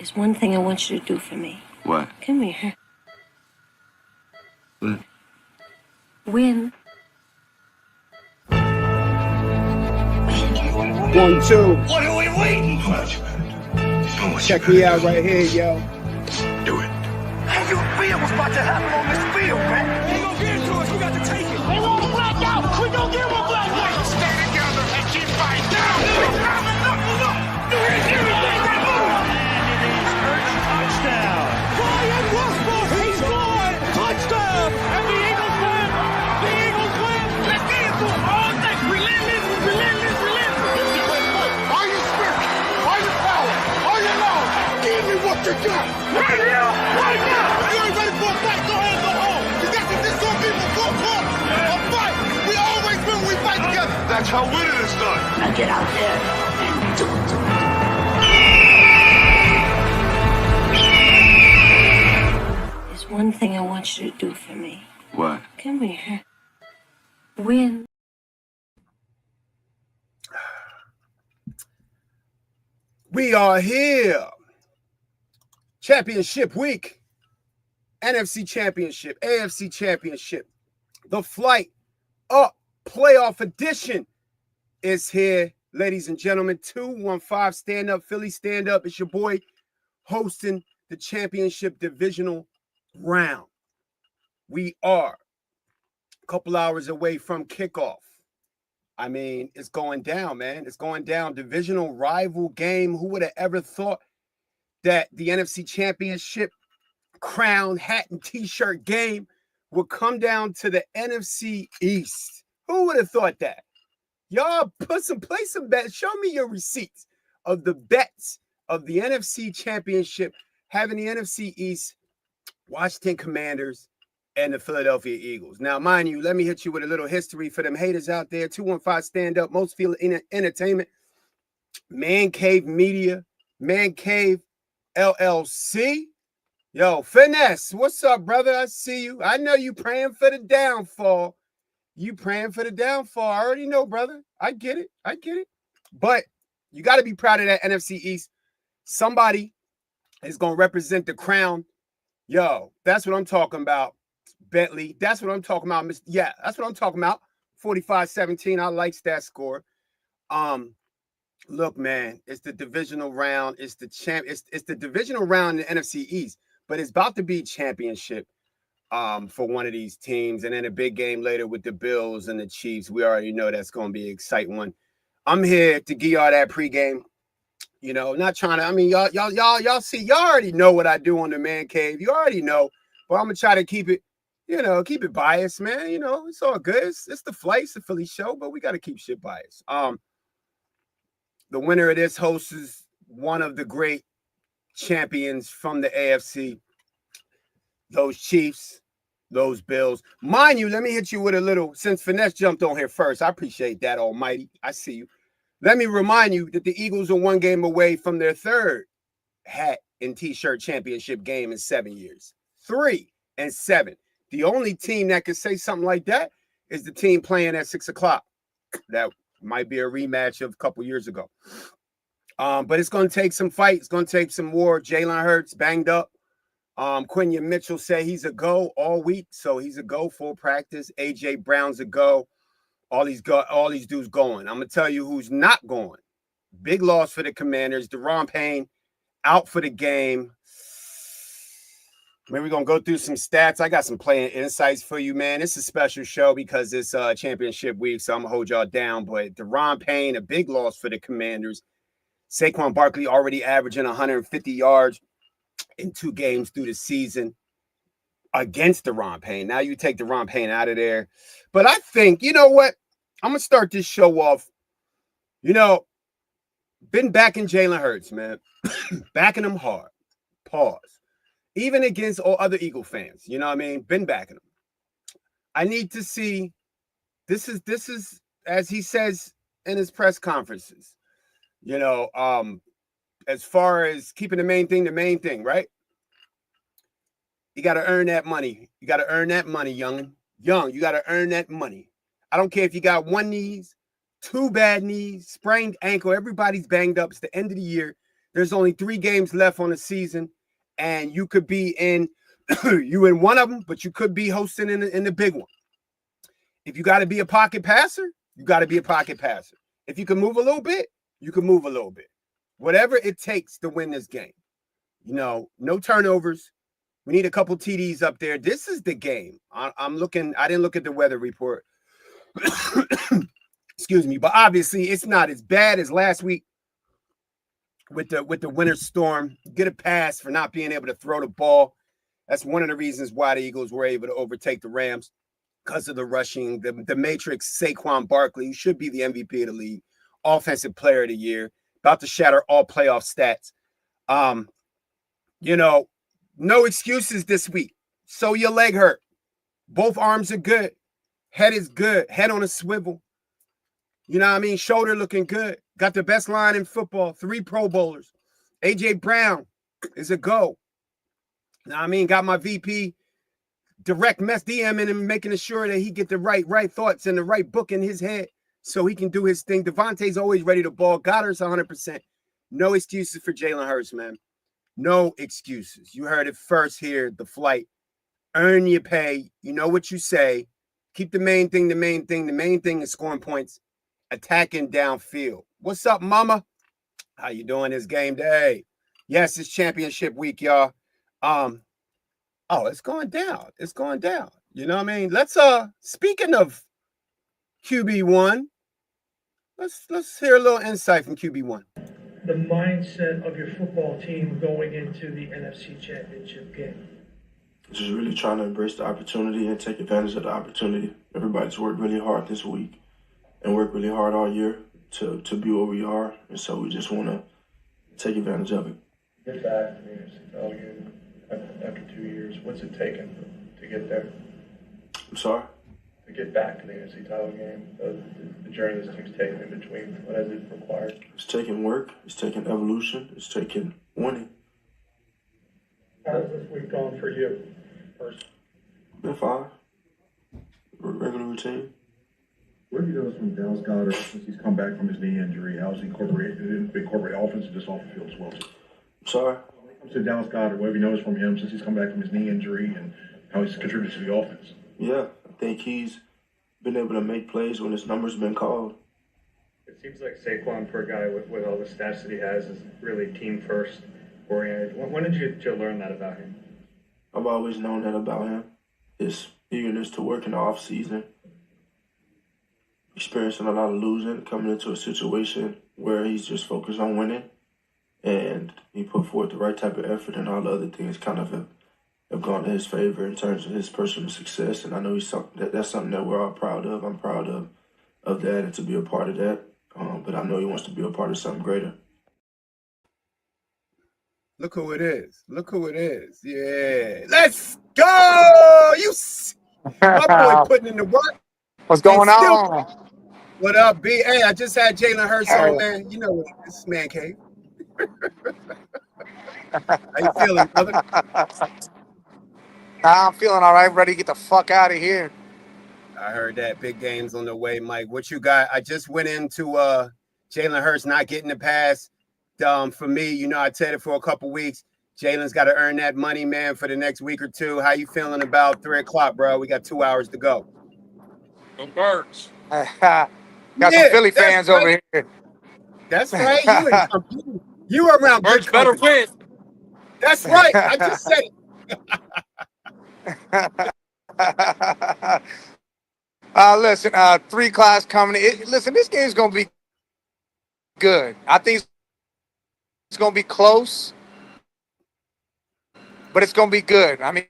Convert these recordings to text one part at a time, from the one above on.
There's one thing I want you to do for me. What? Come here. What? Win. 1, 2. What are we waiting for? Check me out right here, yo. Do it. How you feel what's about to happen on this field, man? They ain't gonna get it to us. We got to take it. They won't black out. We don't give a black out. Stay together and keep fighting. Down. Look. Do everything they move. Touchdown. Brian Westbrook, he scored. Touchdown. And the Eagles win. The Eagles win. Let's get into it all day. Relentless. Are you spirit? Are you power? Are you love? Give me what you got. Right now. You ain't ready for a fight? Go ahead and go home. This gonna be the full court. A fight. We always win when we fight together. That's how winning is done. Now get out there and do it. There's one thing I want you to do for me. What? Come here. Win. We are here. Championship week. NFC Championship, AFC Championship. The Flight Up playoff edition is here, ladies and gentlemen. 215 stand up, Philly stand up. It's your boy hosting the championship divisional round. We are a couple hours away from kickoff. I mean, it's going down, man. It's going down. Divisional rival game. Who would have ever thought that the NFC Championship crown, hat, and t-shirt game would come down to the NFC East? Who would have thought that? Y'all play some bets. Show me your receipts of the bets of the NFC Championship having the NFC East, Washington Commanders, and the Philadelphia Eagles. Now, mind you, let me hit you with a little history for them haters out there. 215 stand up, most feel entertainment, Man Cave Media, Man Cave LLC. Yo, Finesse, what's up, brother? I see you. I know you praying for the downfall. You praying for the downfall. I already know, brother. I get it. But you got to be proud of that NFC East. Somebody is going to represent the crown. Yo, that's what I'm talking about. Bentley, that's what I'm talking about. Yeah, that's what I'm talking about. 45-17. I like that score. Look, man, it's the divisional round. It's the it's the divisional round in the NFC East, but it's about to be championship for one of these teams, and then a big game later with the Bills and the Chiefs. We already know that's going to be an exciting one. I'm here to give y'all that pregame. You know, not trying to. I mean, y'all see, y'all already know what I do on the Man Cave. You already know, but I'm gonna try to keep it. You know, keep it biased, man. You know, it's all good. It's the Flight, it's the Philly show, but we got to keep shit biased. The winner of this host is one of the great champions from the AFC. Those Chiefs, those Bills. Mind you, let me hit you with a little, since Finesse jumped on here first. I appreciate that, almighty. I see you. Let me remind you that the Eagles are one game away from their third hat and t-shirt championship game in 7 years. 3 and 7. The only team that can say something like that is the team playing at 6 o'clock. That might be a rematch of a couple years ago. But it's going to take some fight. It's going to take some war. Jalen Hurts banged up. Quinion Mitchell said he's a go all week, so he's a go full practice. A.J. Brown's a go. All these dudes going. I'm going to tell you who's not going. Big loss for the Commanders. Deron Payne out for the game. Maybe we're going to go through some stats. I got some playing insights for you, man. It's a special show because it's championship week, so I'm going to hold y'all down. But Deron Payne, a big loss for the Commanders. Saquon Barkley already averaging 150 yards in 2 games through the season against Deron Payne. Now you take Deron Payne out of there. But I think, you know what? I'm going to start this show off. You know, been backing Jalen Hurts, man. Backing him hard. Pause. Even against all other Eagle fans, you know what I mean? Been backing him. I need to see, this is, as he says in his press conferences, you know, as far as keeping the main thing, right? You got to earn that money. You got to earn that money, young. You got to earn that money. I don't care if you got 1 knee, 2 bad knees, sprained ankle. Everybody's banged up. It's the end of the year. There's only 3 games left on the season, and you could be in you in one of them, but you could be hosting in the big one. If you got to be a pocket passer, you got to be a pocket passer. If you can move a little bit, you can move a little bit. Whatever it takes to win this game. You know, no turnovers. We need a couple TDs up there. This is the game. I'm looking. I didn't look at the weather report. Excuse me, but obviously it's not as bad as last week with the winter storm. Get a pass for not being able to throw the ball. That's one of the reasons why the Eagles were able to overtake the Rams, because of the rushing. The Matrix, Saquon Barkley, who should be the MVP of the league, Offensive Player of the Year, about to shatter all playoff stats. You know, no excuses this week. So your leg hurt. Both arms are good. Head is good. Head on a swivel. You know what I mean? Shoulder looking good. Got the best line in football. 3 Pro Bowlers. A.J. Brown is a go. You know what I mean? Got my VP direct mess DMing him, making sure that he get the right thoughts and the right book in his head so he can do his thing. Devontae's always ready to ball. Goddard's 100%. No excuses for Jalen Hurts, man. No excuses. You heard it first here, the flight. Earn your pay. You know what you say. Keep the main thing the main thing. The main thing is scoring points, attacking downfield. What's up, mama? How you doing this game day? Yes, it's championship week, y'all. Oh, it's going down. It's going down. You know what I mean? Let's speaking of QB1, let's hear a little insight from QB1. The mindset of your football team going into the NFC Championship game? Just really trying to embrace the opportunity and take advantage of the opportunity. Everybody's worked really hard this week and worked really hard all year to be where we are, and so we just want to take advantage of it. Get back to the NFC title game after 2 years. What's it taken to get there? I'm sorry? To get back to the NFC title game, the journey this team's taken in between, what has it required? It's taking work, it's taking evolution, it's taking winning. How's this week gone for you? First. Been fine. Regular routine. What have you noticed from Dallas Goedert since he's come back from his knee injury? How's he incorporate offense and just off the field as well? I'm sorry? When it comes to Dallas Goedert, what have you noticed from him since he's come back from his knee injury and how he's contributed to the offense? Yeah, I think he's been able to make plays when his number's been called. It seems like Saquon, for a guy with all the stats that he has, is really team first oriented. When did you learn that about him? I've always known that about him. His eagerness to work in the off season, experiencing a lot of losing, coming into a situation where he's just focused on winning, and he put forth the right type of effort, and all the other things kind of have gone to his favor in terms of his personal success. And I know that's something that we're all proud of. I'm proud of that and to be a part of that. But I know he wants to be a part of something greater. Look who it is. Look who it is. Yeah. Let's go. My boy putting in the work. What's going on? What up, B? Hey, I just had Jalen Hurts on, man. You know what this is, man cave. How you feeling, brother? I'm feeling all right. Ready to get the fuck out of here. I heard that. Big games on the way, Mike. What you got? I just went into Jalen Hurts not getting the pass. For me, you know, I said it for a couple weeks. Jalen's got to earn that money, man, for the next week or two. How you feeling about 3 o'clock, bro? We got 2 hours to go. Go Birds. Got some Philly fans right. over here. That's right. You were around Birds good better company. win. That's right. I just said it. Listen, 3 class coming. Listen, this game's going to be good. I think it's going to be close, but it's going to be good. I mean,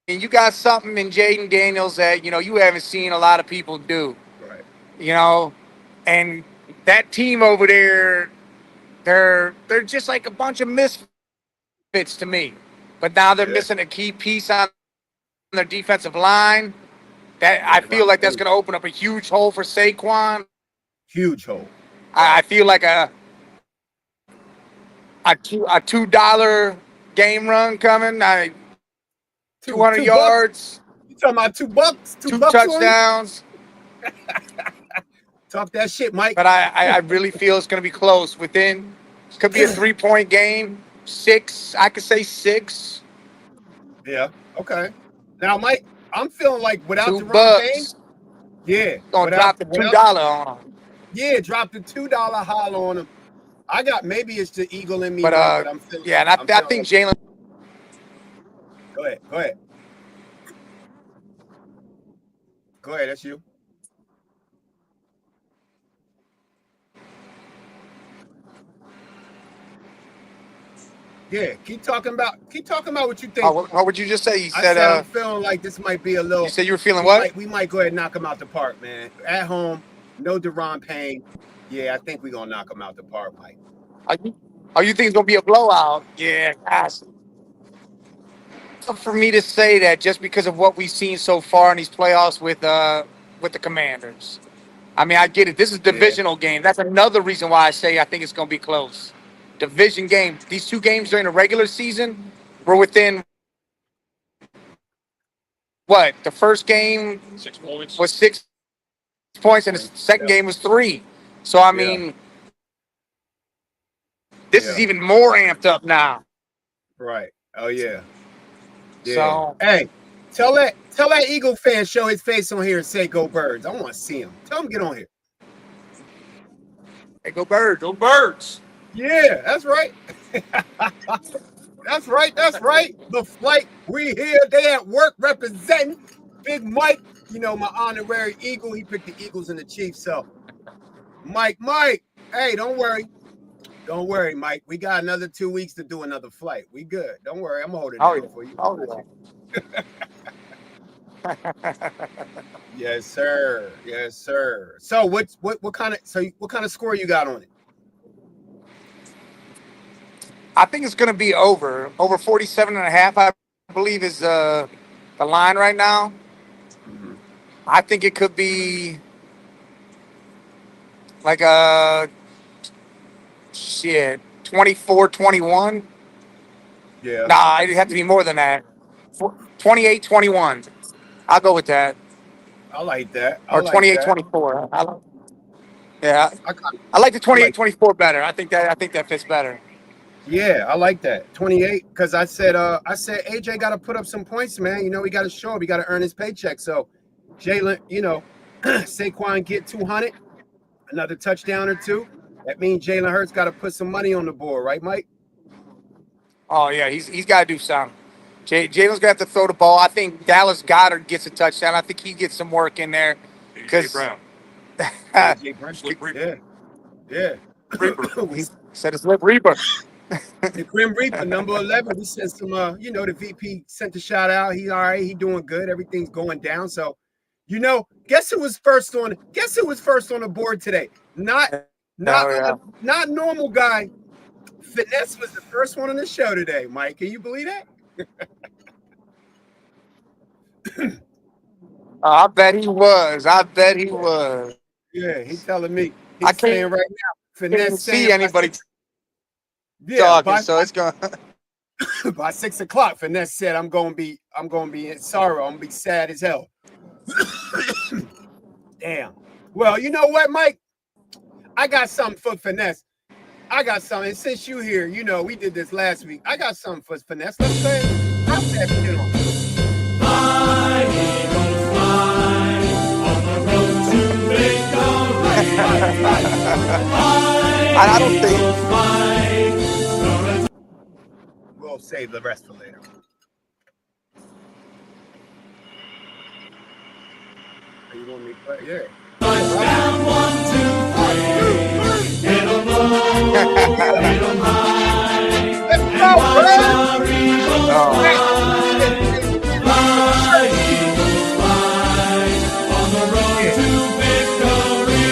you got something in Jaden Daniels that, you know, you haven't seen a lot of people do. Right. You know, and that team over there, they're just like a bunch of misfits to me. But now they're missing a key piece on their defensive line. That I feel like that's going to open up a huge hole for Saquon. Huge hole. I feel like a $2 game run coming. 200 yards. You talking about $2? Two touchdowns. Talk that shit, Mike. But I really feel it's going to be close. Within Could be a 3-point game. 6. I could say 6. Yeah. Okay. Now, Mike, I'm feeling like without Deron Payne, $2. yeah, Gonna drop the $2 on him. yeah, drop the $2 holler on him. I got maybe it's the eagle in me, But Mike, but I'm feeling. yeah, and I think Jalen. Go ahead. Go ahead. Go ahead. That's you. Yeah, keep talking about what you think. What would you just say? You I said, I'm feeling like this might be a little. You said you were feeling what? We might go ahead and knock him out the park, man. At home, no Deron Payne. Yeah, I think we're gonna knock him out the park, Mike. You think it's gonna be a blowout? Yeah, gosh. For me to say that just because of what we've seen so far in these playoffs with the Commanders. I mean, I get it. This is a divisional game. That's another reason why I say I think it's gonna be close. Division game. These 2 games during the regular season were within what? The first game 6 points. was 6 points, and the second game was 3. So I mean, this is even more amped up now. Right. Oh yeah. Yeah. So hey, tell that Eagle fan show his face on here and say go Birds. I want to see him. Tell him get on here. Hey, go Birds. Go Birds. Yeah, that's right. That's right. That's right. The flight. We here. They at work representing Big Mike. You know, my honorary Eagle. He picked the Eagles and the Chiefs. So, Mike. Hey, don't worry. Don't worry, Mike. We got another 2 weeks to do another flight. We good. Don't worry. I'm holding it for you. Yes, sir. Yes, sir. So what kind of score you got on it? I think it's going to be over 47.5. I believe is the line right now. Mm-hmm. I think it could be like a 24-21. Yeah. Nah, it'd have to be more than that. 28-21. I'll go with that. I like that. Or 28-24. Yeah. I like the 28-24 better. I think that fits better. Yeah, I like that. 28, because I said AJ got to put up some points, man. You know, he got to show up. He got to earn his paycheck. So, Jalen, you know, Saquon get 200, another touchdown or 2. That means Jalen Hurts got to put some money on the board, right, Mike? Oh, yeah, he's got to do something. Jalen's going to have to throw the ball. I think Dallas Goedert gets a touchdown. I think he gets some work in there. AJ Brown. AJ Brown. Yeah. He said it's Lip Reaper. The Grim Reaper, number 11. We sent some, the VP sent the shout out. He all right. He doing good. Everything's going down. So, guess who was first on the board today? Not normal guy. Finesse was the first one on the show today, Mike. Can you believe that? I bet he was. Yeah, he's telling me. I He's saying right now. Finesse see anybody talking, so it's going. By 6 o'clock, Finesse said, "I'm gonna be in sorrow. I'm gonna be sad as hell." Damn. Well, you know what, Mike? I got something for Finesse. I got something. Since you here, we did this last week. I got something for Finesse. Let's say, drop that shit on. Fly, Eagles, fly, on the road to victory. I don't think. We'll save the rest for later. Are you going to play? Yeah. Touchdown, 1, 2, 3. Hit 'em low, hit 'em high. Let's go, Our Eagles fly. Fly, Eagles, fly, on the road to victory.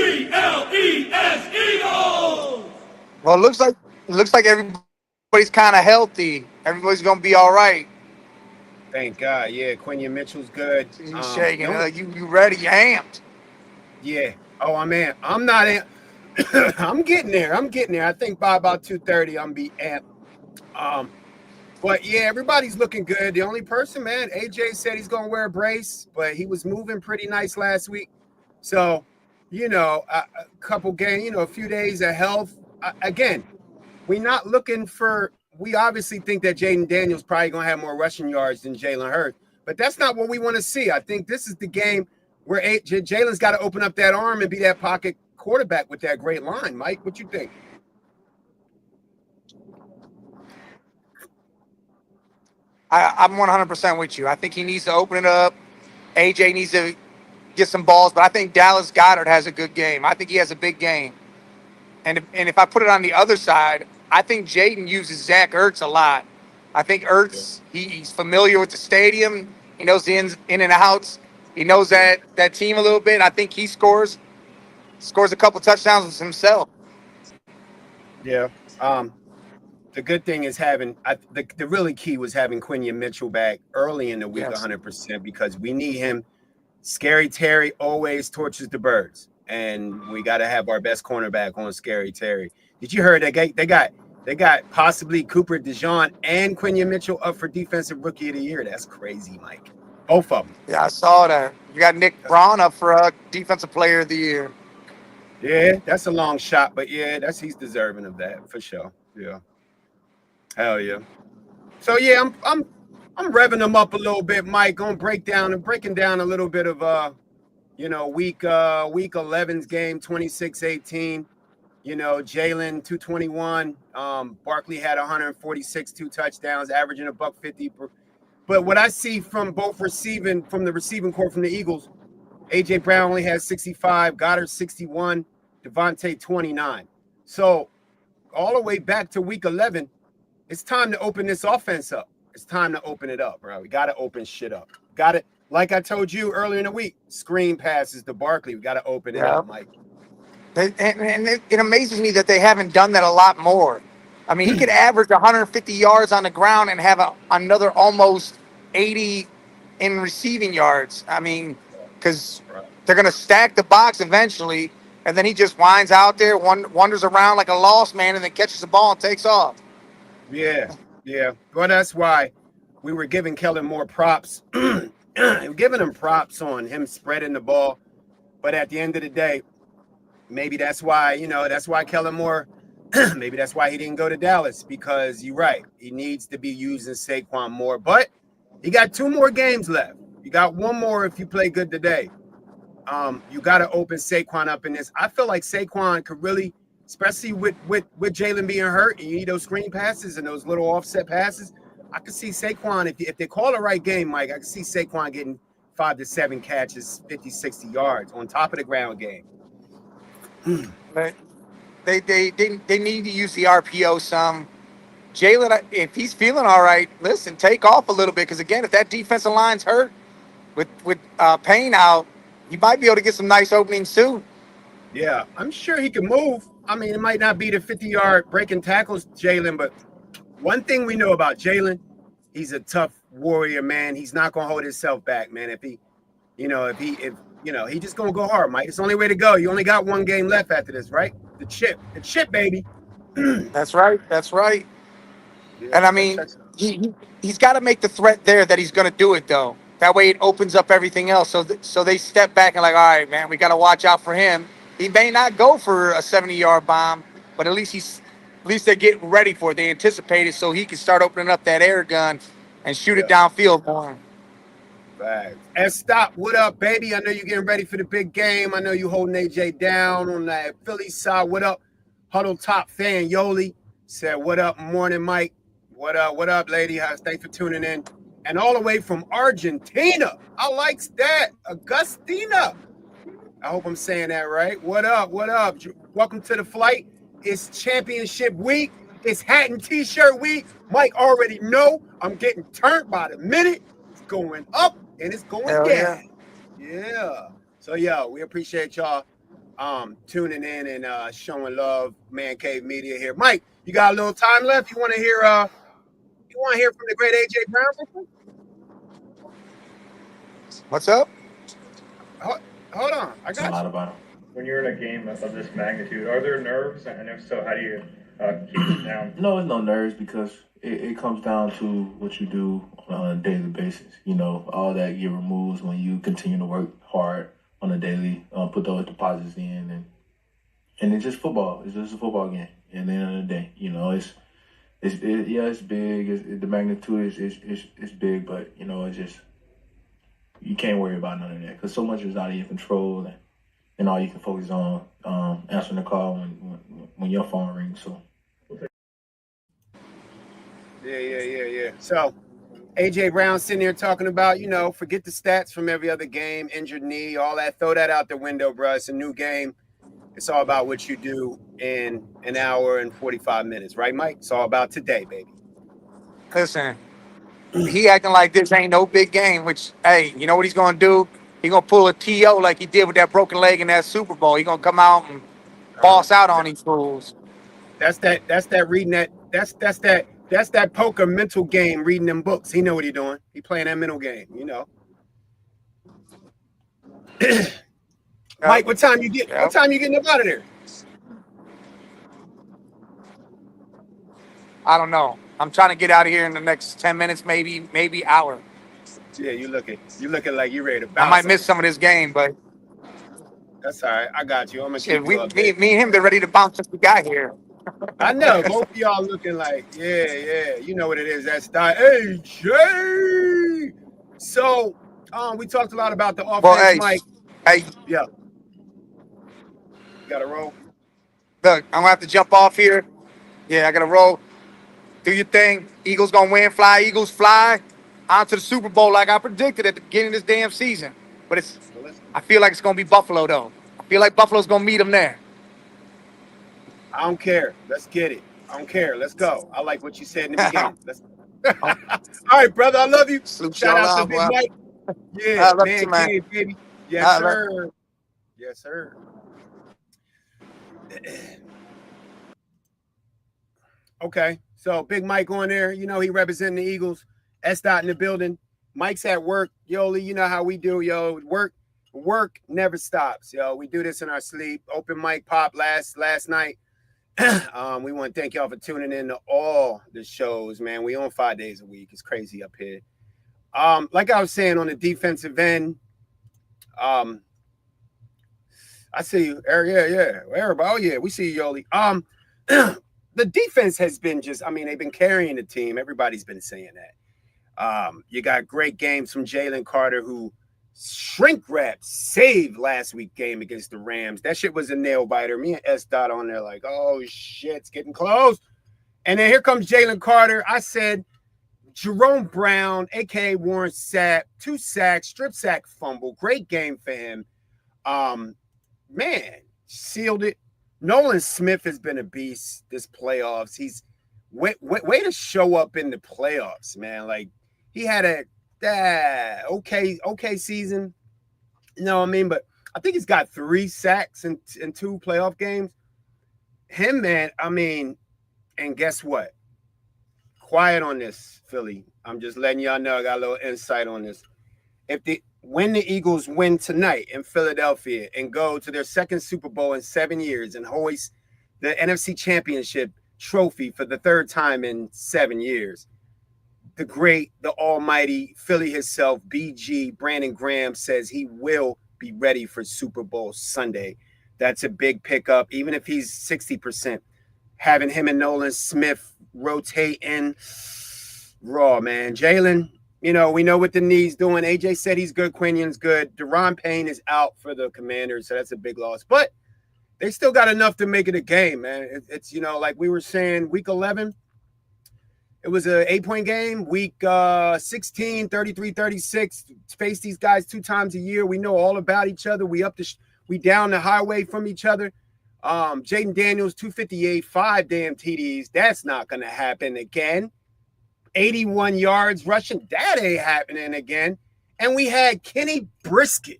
E-A-G-L-E-S, Eagles! Well, it looks like everybody's kind of healthy. Everybody's gonna be all right. Thank God. Yeah, Quinion Mitchell's good. He's shaking. You ready? You amped? Yeah. Oh, I'm amped. I'm not amped. I'm getting there. I think by about 2:30, I'm be amped. But yeah, everybody's looking good. The only person, man, AJ said he's gonna wear a brace, but he was moving pretty nice last week. So a couple games, a few days of health. Again, we're not looking for. We obviously think that Jaden Daniels probably going to have more rushing yards than Jalen Hurts, but that's not what we want to see. I think this is the game where Jalen's got to open up that arm and be that pocket quarterback with that great line. Mike, what you think? I'm 100% with you. I think he needs to open it up. AJ needs to get some balls, but I think Dallas Goedert has a good game. I think he has a big game. And if I put it on the other side, I think Jaden uses Zach Ertz a lot. I think Ertz, he's familiar with the stadium. He knows the ins in and outs. He knows that team a little bit. I think he scores a couple touchdowns himself. Yeah. The good thing is having the really key was having Quinion Mitchell back early in the week, 100%, because we need him. Scary Terry always torches the birds, and we got to have our best cornerback on Scary Terry. Did you hear they got possibly Cooper DeJean and Quinion Mitchell up for Defensive Rookie of the Year? That's crazy, Mike. Both of them. Yeah, I saw that. You got Nick Braun up for Defensive Player of the Year. Yeah, that's a long shot, but yeah, he's deserving of that for sure. Yeah. Hell yeah. So yeah, I'm revving them up a little bit, Mike. Gonna breaking down a little bit of week 11's game, 26-18. Jalen 221. Barkley had 146, 2 touchdowns, averaging $150 per. But what I see from the receiving corps from the Eagles, AJ Brown only has 65, Goddard 61, Devontae 29. So all the way back to week 11. It's time to open this offense up. It's time to open it up, bro. We got to open shit up. Got it. Like I told you earlier in the week, screen passes to Barkley. We got to open it up, Mike. And it amazes me that they haven't done that a lot more. I mean, he could average 150 yards on the ground and have another almost 80 in receiving yards. I mean, because they're going to stack the box eventually, and then he just winds out there, wanders around like a lost man, and then catches the ball and takes off. Yeah. Well, that's why we were giving Kellen more props. Giving him props on him spreading the ball. But at the end of the day, maybe that's why, Kellen Moore, maybe that's why he didn't go to Dallas, because you're right. He needs to be using Saquon more. But he got 2 more games left. You got 1 more if you play good today. You got to open Saquon up in this. I feel like Saquon could really, especially with Jalen being hurt, and you need those screen passes and those little offset passes. I could see Saquon, if they call the right game, Mike, I could see Saquon getting 5 to 7 catches, 50, 60 yards on top of the ground game. But they need to use the RPO some. Jalen, if he's feeling all right, listen, take off a little bit, because again, if that defensive line's hurt with Payne out, he might be able to get some nice openings too. Yeah, I'm sure he can move. I mean, it might not be the 50-yard breaking tackles, Jalen, but one thing we know about Jalen, he's a tough warrior, man. He's not gonna hold himself back, man. If he just gonna go hard, Mike. It's the only way to go. You only got 1 game left after this, right? The chip, baby. That's right. Yeah, and I mean, he's got to make the threat there that he's going to do it, though. That way it opens up everything else. So they step back and like, all right, man, we got to watch out for him. He may not go for a 70-yard bomb, but at least they're getting ready for it. They anticipate it, so he can start opening up that air gun and shoot it downfield for him. Facts. And stop. What up, baby? I know you're getting ready for the big game. I know you holding AJ down on that Philly side. What up? Huddle Top fan Yoli said, what up, morning, Mike? What up, lady? Thanks for tuning in. And all the way from Argentina. I likes that. Agustina. I hope I'm saying that right. What up? Welcome to the flight. It's championship week. It's hat and t-shirt week. Mike already know I'm getting turned by the minute. It's going up and it's going down. Yeah. So, we appreciate y'all tuning in and showing love. Man Cave Media here. Mike, you got a little time left? You want to hear from the great AJ Brown? What's up? Hold on. I got you. When you're in a game of this magnitude, are there nerves? And if so, how do you keep it down? No, it's no nerves, because it comes down to what you do on a daily basis. All that get removed when you continue to work hard on a daily, put those deposits in, and it's just football. It's just a football game. At the end of the day, it's big. The magnitude is big, but it's just you can't worry about none of that because so much is out of your control, and all you can focus on answering the call when your phone rings. So. Yeah. So, AJ Brown sitting there talking about, forget the stats from every other game, injured knee, all that. Throw that out the window, bro. It's a new game. It's all about what you do in an hour and 45 minutes, right, Mike? It's all about today, baby. Listen, he acting like this ain't no big game, which, hey, you know what he's going to do? He's going to pull a TO like he did with that broken leg in that Super Bowl. He's going to come out and boss out on these fools. That's that reading that. That's that poker mental game, reading them books. He know what he doing. He playing that mental game, Mike, what time you getting up out of there? I don't know. I'm trying to get out of here in the next 10 minutes, maybe hour. Yeah, you looking like you ready to bounce. I might miss some of this game, but that's all right. I got you. I'm gonna keep you up. Me and him been ready to bounce since we got here. I know both of y'all looking like, yeah. You know what it is. That's AJ. So, we talked a lot about the offense, well, Mike. Hey, yeah. You gotta roll. Look, I'm gonna have to jump off here. Yeah, I gotta roll. Do your thing. Eagles gonna win. Fly, Eagles, fly. On to the Super Bowl like I predicted at the beginning of this damn season. But I feel like it's gonna be Buffalo though. I feel like Buffalo's gonna meet them there. I don't care. Let's get it. I don't care. Let's go. I like what you said in the beginning. All right, brother. I love you. Shout out to Big Mike. Yeah, man, cave, baby. Yes, sir. Yes, sir. Okay, so Big Mike on there. He representing the Eagles. S-Dot in the building. Mike's at work. Yoli, you know how we do, yo. Work never stops, yo. We do this in our sleep. Open mic pop last night. We want to thank y'all for tuning in to all the shows, man. We on 5 days a week. It's crazy up here. Like I was saying on the defensive end, I see you, Eric. Yeah. Everybody, oh yeah, we see you, Yoli. The defense has been they've been carrying the team. Everybody's been saying that. You got great games from Jalen Carter, who shrink wrap saved last week game against the Rams. That shit was a nail biter. Me and S-Dot on there like, oh shit, it's getting close. And then here comes Jalen Carter. I said Jerome Brown, aka Warren Sapp, 2 sacks, strip sack fumble. Great game for him. Man, sealed it. Nolan Smith has been a beast this playoffs. He's way to show up in the playoffs, man. Like he had a okay season. You know what I mean? But I think he's got 3 sacks in 2 playoff games. Him, man, and guess what? Quiet on this, Philly. I'm just letting y'all know I got a little insight on this. When the Eagles win tonight in Philadelphia and go to their 2nd Super Bowl in 7 years and hoist the NFC Championship trophy for the 3rd time in 7 years, the great, the almighty Philly himself, BG, Brandon Graham, says he will be ready for Super Bowl Sunday. That's a big pickup, even if he's 60%. Having him and Nolan Smith rotate in raw, man. Jalen, we know what the knee's doing. AJ said he's good. Quinion's good. Deron Payne is out for the Commanders, so that's a big loss. But they still got enough to make it a game, man. It's like we were saying, week 11, it was an 8-point game. Week 16, 33-36. Face these guys 2 times a year. We know all about each other. We down the highway from each other. Jaden Daniels, 258, 5 damn TDs. That's not going to happen again. 81 yards rushing. That ain't happening again. And we had Kenny Brisket.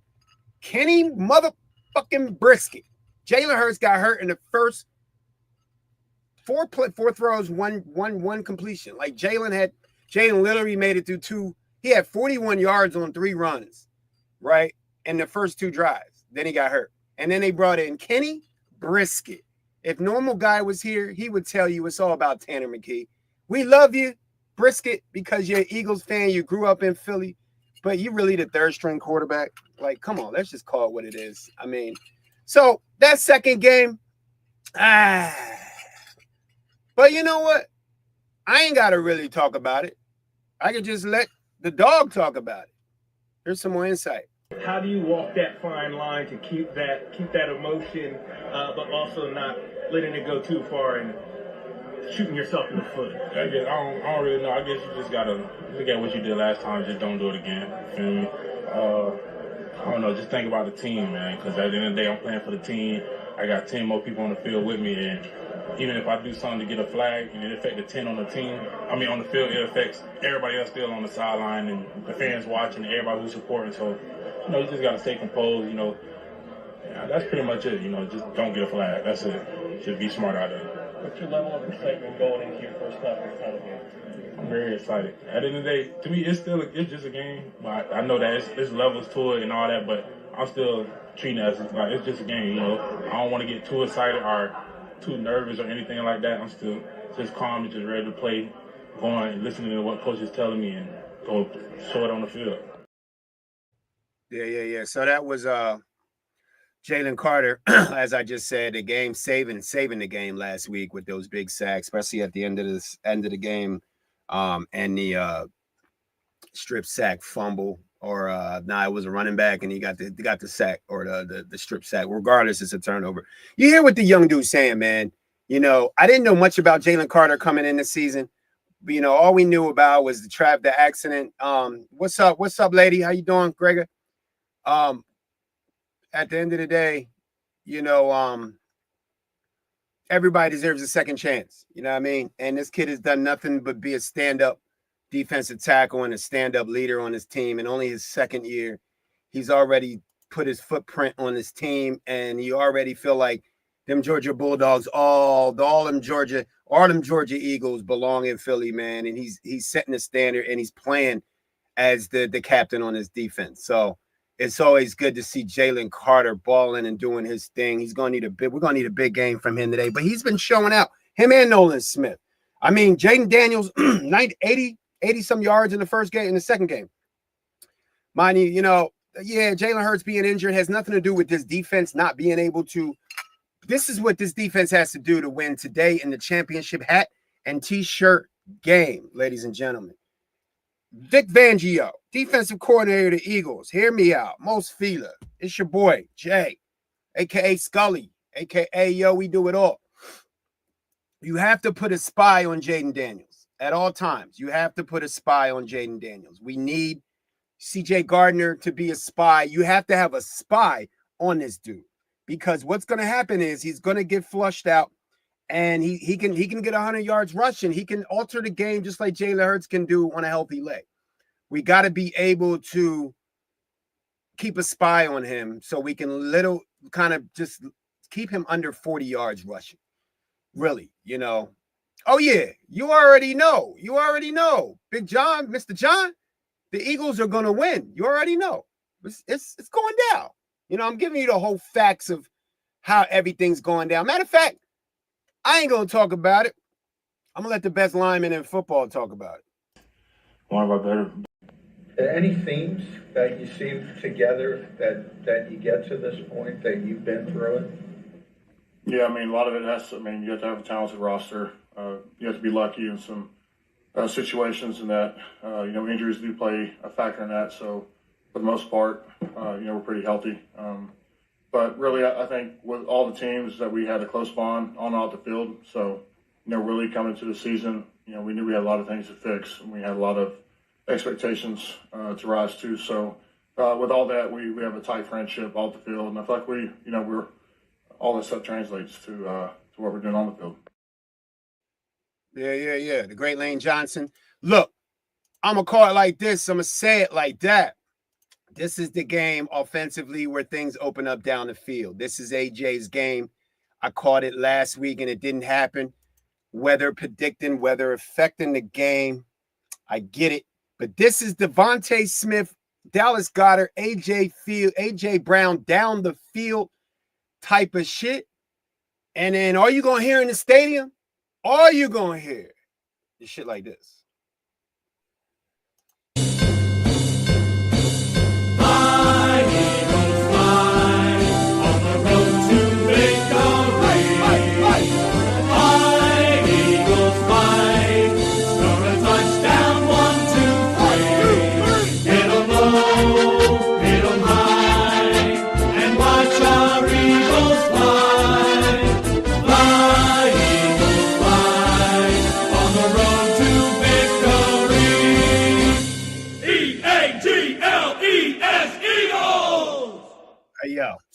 Kenny motherfucking Brisket. Jalen Hurts got hurt in the first 4 throws, one completion. Like Jalen literally made it through 2. He had 41 yards on 3 runs, right? In the first 2 drives. Then he got hurt. And then they brought in Kenny Brisket. If normal guy was here, he would tell you it's all about Tanner McKee. We love you, Brisket, because you're an Eagles fan. You grew up in Philly. but you really the third string quarterback. Like, come on, let's just call it what it is. I mean, so that second game, but you know what? I ain't got to really talk about it. I could just let the dog talk about it. Here's some more insight. How do you walk that fine line to keep that emotion, but also not letting it go too far and shooting yourself in the foot? I don't really know. I guess you just gotta look at what you did last time. Just don't do it again. You feel me? I don't know. Just think about the team, man. Because at the end of the day, I'm playing for the team. I got 10 more people on the field with me, and even if I do something to get a flag and it affects the 10 on the team, on the field, it affects everybody else still on the sideline and the fans watching and everybody who's supporting. So, you just got to stay composed, Yeah, that's pretty much it, just don't get a flag. That's it. Just be smart out there. What's your level of excitement going into your first conference title game? I'm very excited. At the end of the day, to me, it's just a game. But I know that it's levels to it and all that, but I'm still treating it as like it's just a game, I don't want to get too excited or too nervous or anything like that. I'm still just calm and just ready to play, going and listening to what coach is telling me and go show it on the field. Yeah. So that was Jalen Carter, as I just said, the game saving the game last week with those big sacks, especially at the end of the game, and the strip sack fumble, or it was a running back and he got the sack or the strip sack. Regardless, it's a turnover. You hear what the young dude's saying, man. I didn't know much about Jalen Carter coming in this season. But, all we knew about was the accident. What's up, lady? How you doing, Gregor? At the end of the day, everybody deserves a second chance. You know what I mean? And this kid has done nothing but be a stand-up defensive tackle and a stand-up leader on his team. And only his second year, he's already put his footprint on his team, and you already feel like them Georgia Bulldogs, all them Georgia Eagles belong in Philly, man. And he's setting the standard, and he's playing as the captain on his defense. So it's always good to see Jalen Carter balling and doing his thing. We're gonna need a big game from him today, but he's been showing out. Him and Nolan Smith. I mean, Jaden Daniels, 80 some yards in the second game. Mind you, Jalen Hurts being injured has nothing to do with this defense not being able to. This is what this defense has to do to win today in the championship hat and t-shirt game, ladies and gentlemen. Vic Fangio, defensive coordinator of the Eagles. Hear me out. Most Fila. It's your boy, Jay, a.k.a. Scully, a.k.a. we do it all. You have to put a spy on Jaden Daniels at all times. You have to put a spy on Jaden Daniels. We need C.J. Gardner to be a spy. You have to have a spy on this dude, because what's going to happen is he's going to get flushed out, and he can get 100 yards rushing. He can alter the game just like Jalen Hurts can do on a healthy leg. We got to be able to keep a spy on him so we can just keep him under 40 yards rushing. Really, Oh, yeah, you already know. Big John, Mr. John, the Eagles are going to win. You already know. It's going down. I'm giving you the whole facts of how everything's going down. Matter of fact, I ain't going to talk about it. I'm going to let the best lineman in football talk about it. One of our better. Any themes that you see together that you get to this point, that you've been through it? Yeah, a lot of it you have to have a talented roster. You have to be lucky in some situations, and that, injuries do play a factor in that. So for the most part, we're pretty healthy. But really, I think with all the teams that we had a close bond on and off the field. So, really coming to the season, we knew we had a lot of things to fix, and we had a lot of expectations to rise to. So with all that, we have a tight friendship off the field, and I feel like we're all this stuff translates to what we're doing on the field. Yeah. The great Lane Johnson. Look, I'm going to call it like this. I'm going to say it like that. This is the game offensively where things open up down the field. This is AJ's game. I called it last week and it didn't happen. Weather predicting, weather affecting the game. I get it. But this is Devontae Smith, Dallas Goedert, AJ Brown down the field type of shit. And then all you going to hear in the stadium, all you going to hear is shit like this.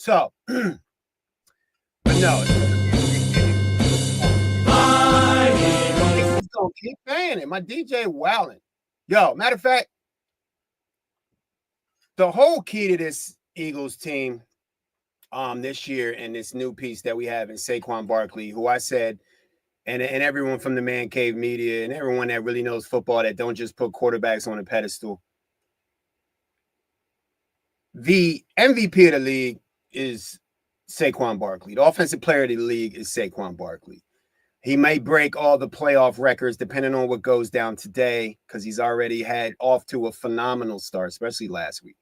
So, but no. He's going to keep playing it. My DJ wilding. Yo, matter of fact, the whole key to this Eagles team this year and this new piece that we have in Saquon Barkley, who I said, and everyone from the Man Cave Media and everyone that really knows football that don't just put quarterbacks on a pedestal. The MVP of the league is Saquon Barkley. The offensive player of the league is Saquon Barkley. He may break all the playoff records depending on what goes down today because he's already had off to a phenomenal start, especially last week.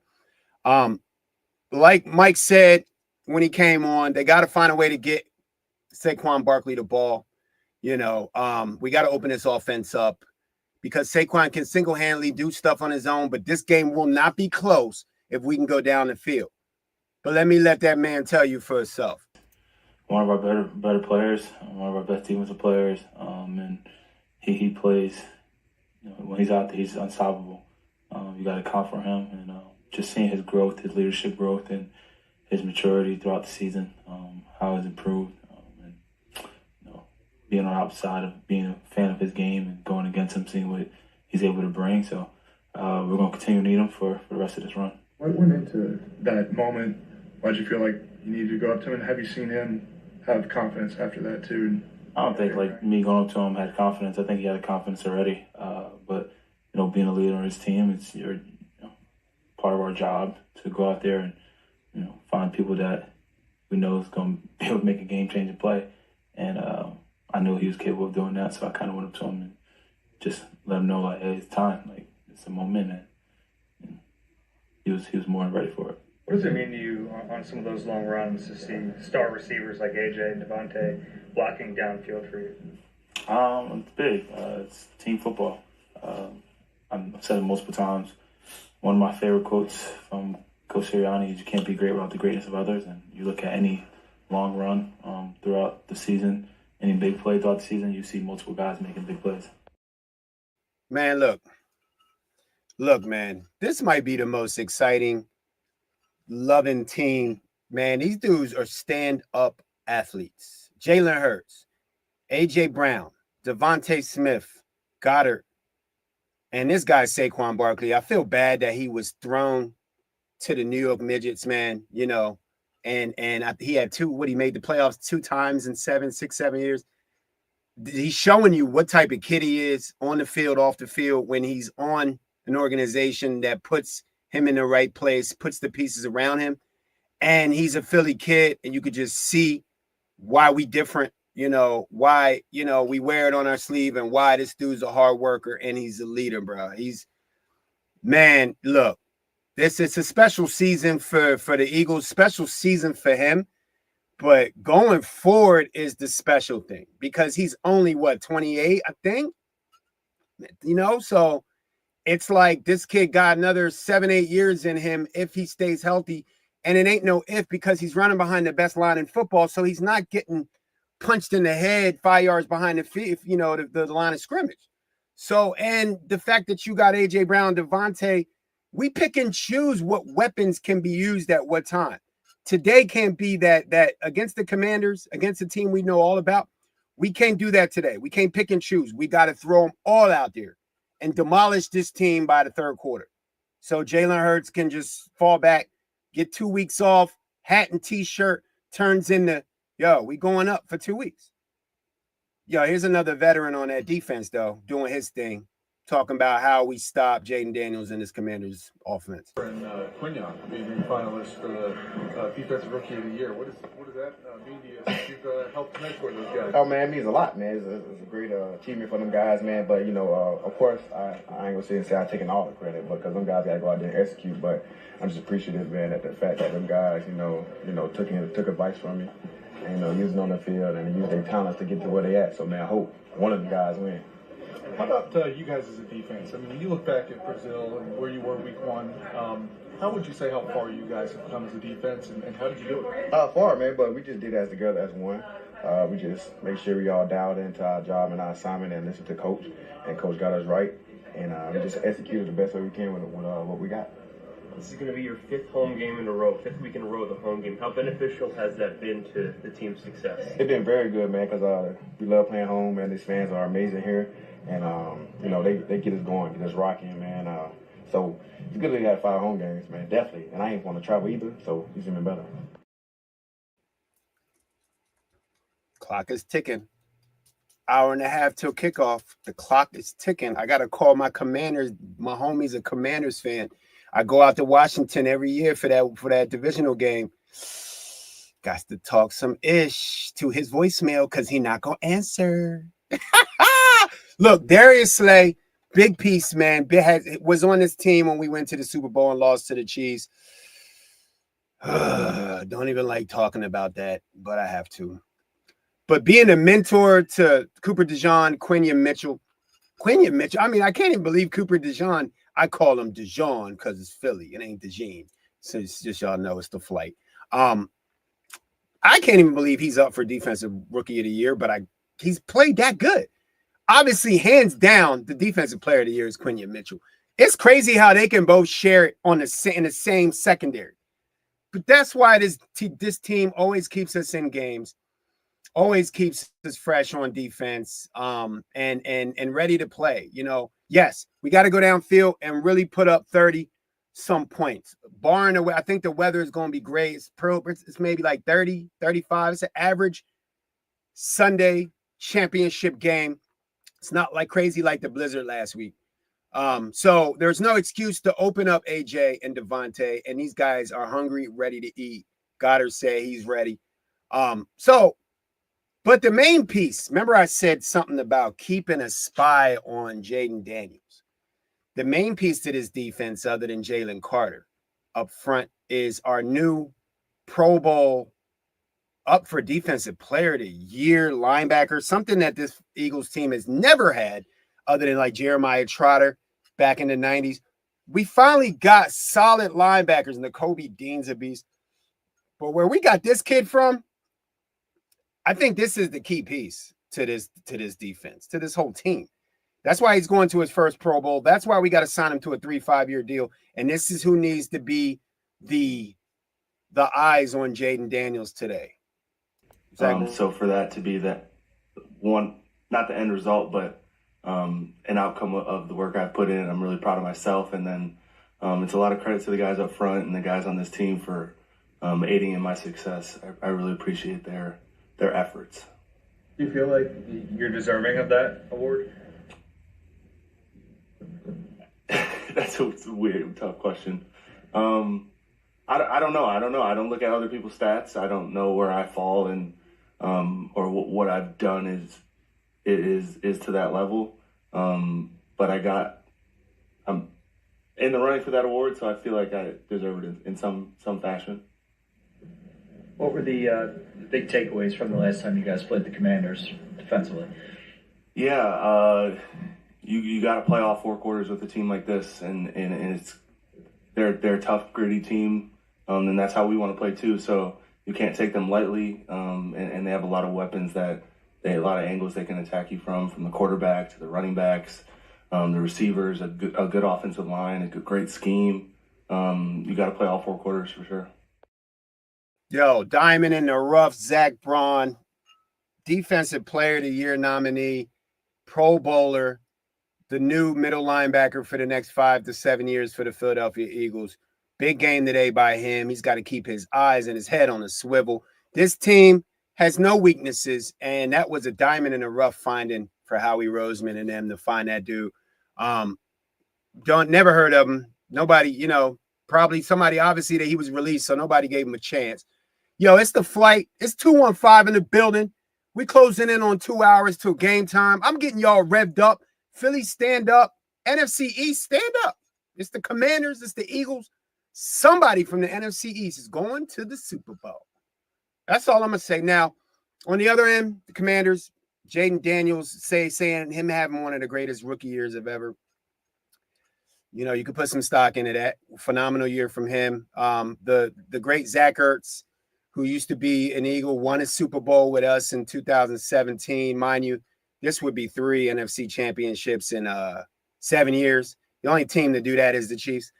Like Mike said when he came on, they got to find a way to get Saquon Barkley the ball. You know, we got to open this offense up because Saquon can single-handedly do stuff on his own, but this game will not be close if we can go down the field. But let me let that man tell you for himself. One of our better players, one of our best defensive players, and he plays. You know, when he's out there, he's unstoppable. You got to count for him, and just seeing his growth, his leadership growth, and his maturity throughout the season, how he's improved, and being on the outside of being a fan of his game and going against him, seeing what he's able to bring. So we're going to continue to need him for the rest of this run. What went into that moment? Why did you feel like you needed to go up to him? And have you seen him have confidence after that too? I don't think like me going up to him had confidence. I think he had confidence already. But being a leader on his team, it's part of our job to go out there and find people that we know is going to be able to make a game-changing play. And I knew he was capable of doing that, so I kind of went up to him and just let him know like, hey, it's time. Like it's a moment, and he was more than ready for it. What does it mean to you on some of those long runs to see star receivers like AJ and Devontae blocking downfield for you? It's big. It's team football. I've said it multiple times. One of my favorite quotes from Coach Sirianni is, "You can't be great without the greatness of others." And you look at any long run throughout the season, any big play throughout the season, you see multiple guys making big plays. Man, look, man, this might be the most exciting, loving team. Man, these dudes are stand-up athletes. Jalen Hurts, A.J. Brown, Devontae Smith, Goddard, and this guy Saquon Barkley. I feel bad that he was thrown to the New York Midgets, man, and he had he made the playoffs 2 times in 6, 7 years. He's showing you what type of kid he is on the field, off the field, when he's on an organization that puts him in the right place, puts the pieces around him. And he's a Philly kid, and you could just see why we different, why, we wear it on our sleeve and why this dude's a hard worker and he's a leader, bro. Man, look, this is a special season for the Eagles, special season for him. But going forward is the special thing because he's only, 28, I think? So it's like this kid got another 7, 8 years in him if he stays healthy. And it ain't no if because he's running behind the best line in football. So he's not getting punched in the head 5 yards behind the feet, the line of scrimmage. So, and the fact that you got A.J. Brown, Devontae, we pick and choose what weapons can be used at what time. Today can't be that against the Commanders, against a team we know all about. We can't do that today. We can't pick and choose. We got to throw them all out there and demolish this team by the third quarter. So Jalen Hurts can just fall back, get 2 weeks off, hat and T-shirt, turns into, we going up for 2 weeks. Here's another veteran on that defense, though, doing his thing, talking about how we stop Jaden Daniels and his Commanders' offense. And Quinyon being finalist for the Defensive Rookie of the Year. What does that mean to you since you've helped mentor those guys? Oh, man, it means a lot, man. It's a great achievement for them guys, man. But, of course, I ain't going to sit and say I'm taking all the credit because them guys got to go out there and execute. But I'm just appreciative, man, at the fact that them guys, took advice from me and, using on the field and use their talents to get to where they at. So, man, I hope one of them guys win. How about you guys as a defense? I mean, when you look back at Brazil and where you were week 1, how would you say how far you guys have come as a defense, and how did you do it? Far, man, but we just did that together as one. We just make sure we all dialed into our job and our assignment and listened to Coach, and Coach got us right, and we just executed the best way we can with what we got. This is going to be your 5th home game in a row, 5th week in a row, the home game. How beneficial has that been to the team's success? It's been very good, man, because we love playing home, man. These fans are amazing here. And, you know, they get us going, get us rocking, man. So it's good that we got 5 home games, man, definitely. And I ain't want to travel either, so it's even better. Clock is ticking. Hour and a half till kickoff. The clock is ticking. I got to call my Commanders. My homie's a Commanders fan. I go out to Washington every year for that divisional game. Got to talk some ish to his voicemail because he not going to answer. Look, Darius Slay, big piece, man. Was on this team when we went to the Super Bowl and lost to the Chiefs. Don't even like talking about that, but I have to. But being a mentor to Cooper DeJean, Quenya Mitchell, I mean, I can't even believe Cooper DeJean. I call him DeJean because it's Philly. It ain't DeJean. So it's just y'all know it's the flight. I can't even believe he's up for Defensive Rookie of the Year, but he's played that good. Obviously, hands down, the Defensive Player of the Year is Quenya Mitchell. It's crazy how they can both share it in the same secondary. But that's why this team always keeps us in games. Always keeps us fresh on defense, and ready to play. You know, yes, we got to go downfield and really put up 30 some points. Barring away, I think the weather is going to be great. It's maybe like 30, 35. It's an average Sunday championship game. It's not like crazy like the blizzard last week. So there's no excuse to open up AJ and Devontae, and these guys are hungry, ready to eat. Goddard said he's ready. But the main piece, remember I said something about keeping a spy on Jaden Daniels. The main piece to this defense, other than Jalen Carter up front, is our new Pro Bowl up for Defensive Player of the Year linebacker, something that this Eagles team has never had other than like Jeremiah Trotter back in the 90s. We finally got solid linebackers, and the Kobe Dean's a beast. But where we got this kid from, I think this is the key piece to this defense, to this whole team. That's why he's going to his first Pro Bowl. That's why we got to sign him to a 3-5-year deal. And this is who needs to be the eyes on Jaden Daniels today. So for that to be that one, not the end result, but an outcome of the work I've put in, I'm really proud of myself. And then it's a lot of credit to the guys up front and the guys on this team for aiding in my success. I really appreciate their efforts. Do you feel like you're deserving of that award? That's a weird, tough question. I don't know. I don't look at other people's stats. I don't know where I fall in, or what I've done is to that level. But I'm in the running for that award, so I feel like I deserve it in some fashion. What were the big takeaways from the last time you guys played the Commanders defensively? Yeah, you got to play all 4 quarters with a team like this, and they're a tough, gritty team, and that's how we want to play too. So you can't take them lightly, and they have a lot of weapons a lot of angles they can attack you from the quarterback to the running backs, the receivers, a good offensive line, a great scheme. You got to play all 4 quarters for sure. Yo, diamond in the rough, Zach Braun, Defensive Player of the Year nominee, Pro Bowler, the new middle linebacker for the next 5 to 7 years for the Philadelphia Eagles. Big game today by him. He's got to keep his eyes and his head on a swivel. This team has no weaknesses, and that was a diamond in the rough finding for Howie Roseman and them to find that dude. Never heard of him. Nobody, probably somebody obviously that he was released, so nobody gave him a chance. Yo, it's the flight. It's 215 in the building. We closing in on 2 hours till game time. I'm getting y'all revved up. Philly, stand up. NFC East, stand up. It's the Commanders. It's the Eagles. Somebody from the NFC East is going to the Super Bowl. That's all I'm going to say. Now, on the other end, the Commanders, Jaden Daniels saying him having one of the greatest rookie years of ever. You could put some stock into that. Phenomenal year from him. The great Zach Ertz, who used to be an Eagle, won a Super Bowl with us in 2017. Mind you, this would be 3 NFC championships in 7 years. The only team to do that is the Chiefs.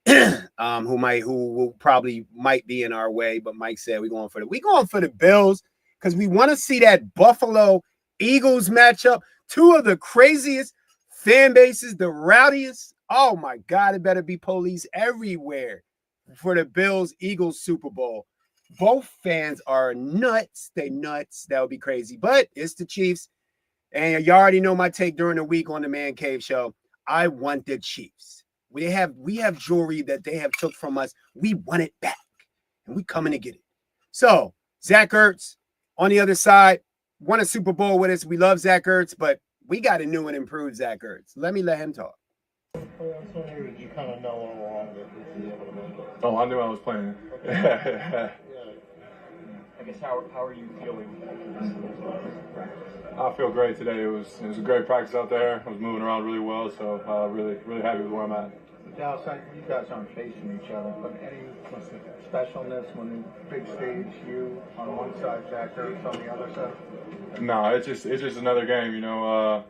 who will probably might be in our way, but Mike said we going for the Bills because we want to see that Buffalo Eagles matchup. Two of the craziest fan bases, the rowdiest. Oh my God, it better be police everywhere for the Bills Eagles Super Bowl. Both fans are nuts. They nuts. That would be crazy. But it's the Chiefs. And you already know my take during the week on the Man Cave Show. I want the Chiefs. We have jewelry that they have took from us. We want it back. And we coming to get it. So Zach Ertz on the other side won a Super Bowl with us. We love Zach Ertz, but we got a new and improved Zach Ertz. Let him talk. Did you kind of know all along that he'd be able to make it? Oh, I knew I was playing. Yeah. I guess how are you feeling? I feel great today. It was a great practice out there. I was moving around really well, so really happy with where I'm at. Dallas, you guys aren't facing each other, but any specialness when big stage, you on one side, Zach Ertz on the other side? No, it's just another game. You know,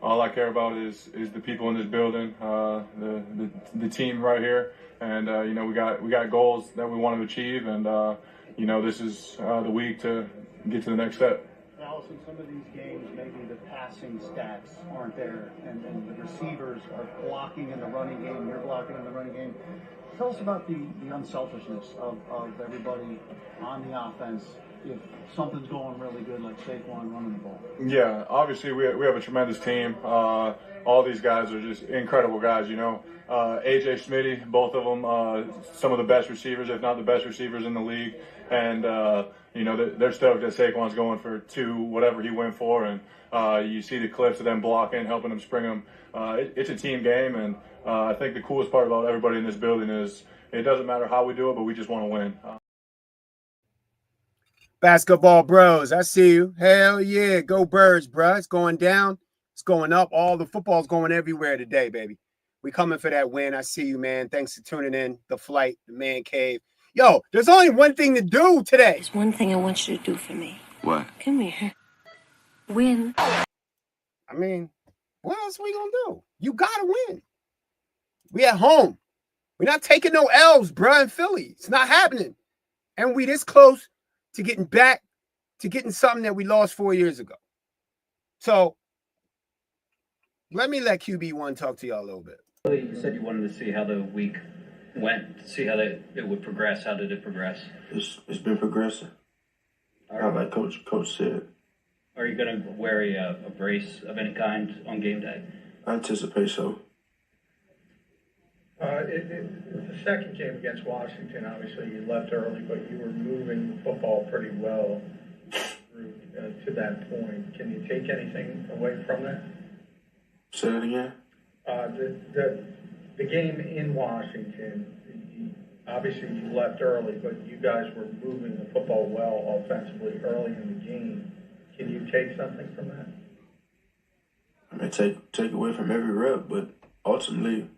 all I care about is the people in this building, the team right here, and you know we got goals that we want to achieve, and you know this is the week to get to the next step. Dallas, in some of these games, maybe the passing stats aren't there, and the receivers are blocking in the running game, you're blocking in the running game. Tell us about the unselfishness of everybody on the offense if something's going really good, like Saquon running the ball. Yeah, obviously we have a tremendous team. All these guys are just incredible guys, you know. AJ Smitty, both of them, some of the best receivers, if not the best receivers in the league. And, you know, they're stoked that Saquon's going for 2, whatever he went for. And you see the clips of them blocking, helping them spring them. It's a team game. And I think the coolest part about everybody in this building is it doesn't matter how we do it, but we just want to win. Basketball bros, I see you. Hell yeah. Go Birds, bro. It's going down. It's going up. All the football's going everywhere today, baby. We coming for that win. I see you, man. Thanks for tuning in. The Flight, the Man Cave. Yo, there's only one thing to do today. There's one thing I want you to do for me. What? Come here. Win. I mean, what else are we going to do? You got to win. We at home. We're not taking no L's, bro, in Philly. It's not happening. And we this close to getting back to getting something that we lost 4 years ago. So let QB1 talk to y'all a little bit. You said you wanted to see how the week went, see how it would progress. How did it progress? It's been progressing. Like Coach said. Are you going to wear a brace of any kind on game day? I anticipate so. The second game against Washington, obviously you left early, but you were moving the football pretty well through to that point. Can you take anything away from that? Say it again. The game in Washington, obviously you left early, but you guys were moving the football well offensively early in the game. Can you take something from that? I mean, take away from every rep, but ultimately,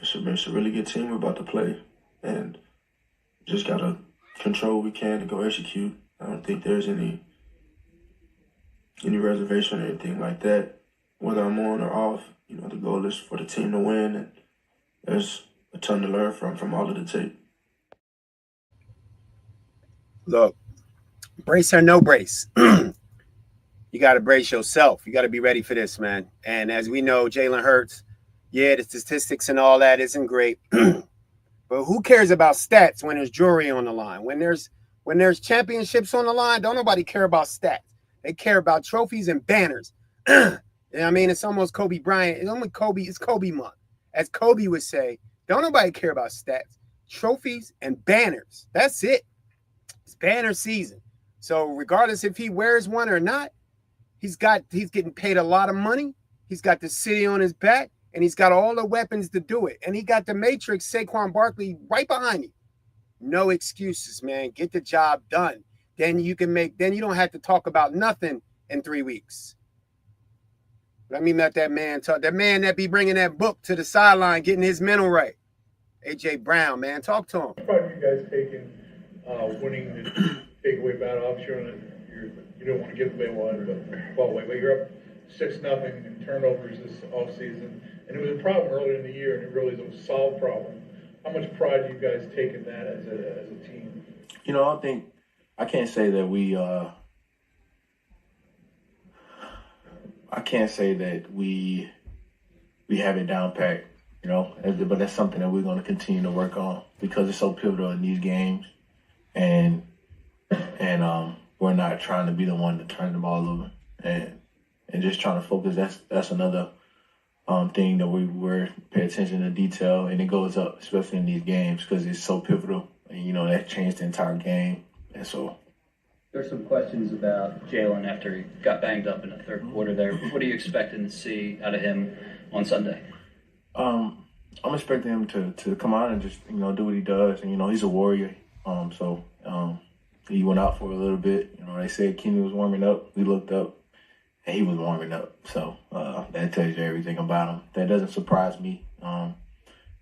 it's a really good team we're about to play, and just gotta control what we can to go execute. I don't think there's any reservation or anything like that. Whether I'm on or off, you know, the goal is for the team to win, and there's a ton to learn from all of the tape. Look, brace or no brace, you got to brace yourself. You got to be ready for this, man. And as we know, Jalen Hurts, yeah, the statistics and all that isn't great, but who cares about stats when there's jewelry on the line? When there's championships on the line, don't nobody care about stats. They care about trophies and banners. You know what I mean? It's almost Kobe Bryant. It's Kobe month. As Kobe would say, don't nobody care about stats. Trophies and banners. That's it. It's banner season. So regardless if he wears one or not, he's getting paid a lot of money. He's got the city on his back, and he's got all the weapons to do it. And he got the Matrix, Saquon Barkley, right behind him. No excuses, man. Get the job done. Then you don't have to talk about nothing in 3 weeks. Let me let that man talk. That man that be bringing that book to the sideline, getting his mental right. A.J. Brown, man. Talk to him. How about you guys taking winning the takeaway battle? Obviously, you don't want to give away one, but you're up 6-0 in turnovers this offseason, and it was a problem earlier in the year, and it really is a solved problem. How much pride do you guys take in that as a team? You know, I think I can't say that we have it down pat, you know, but that's something that we're going to continue to work on because it's so pivotal in these games, and we're not trying to be the one to turn the ball over and just trying to focus. That's another thing that we're pay attention to detail, and it goes up, especially in these games, because it's so pivotal, and you know that changed the entire game, and so. There's some questions about Jalen after he got banged up in the third quarter there. What are you expecting to see out of him on Sunday? I'm expecting him to come out and just, you know, do what he does. And, you know, he's a warrior. He went out for a little bit. You know, they said Kenny was warming up. We looked up, and he was warming up. So that tells you everything about him. That doesn't surprise me.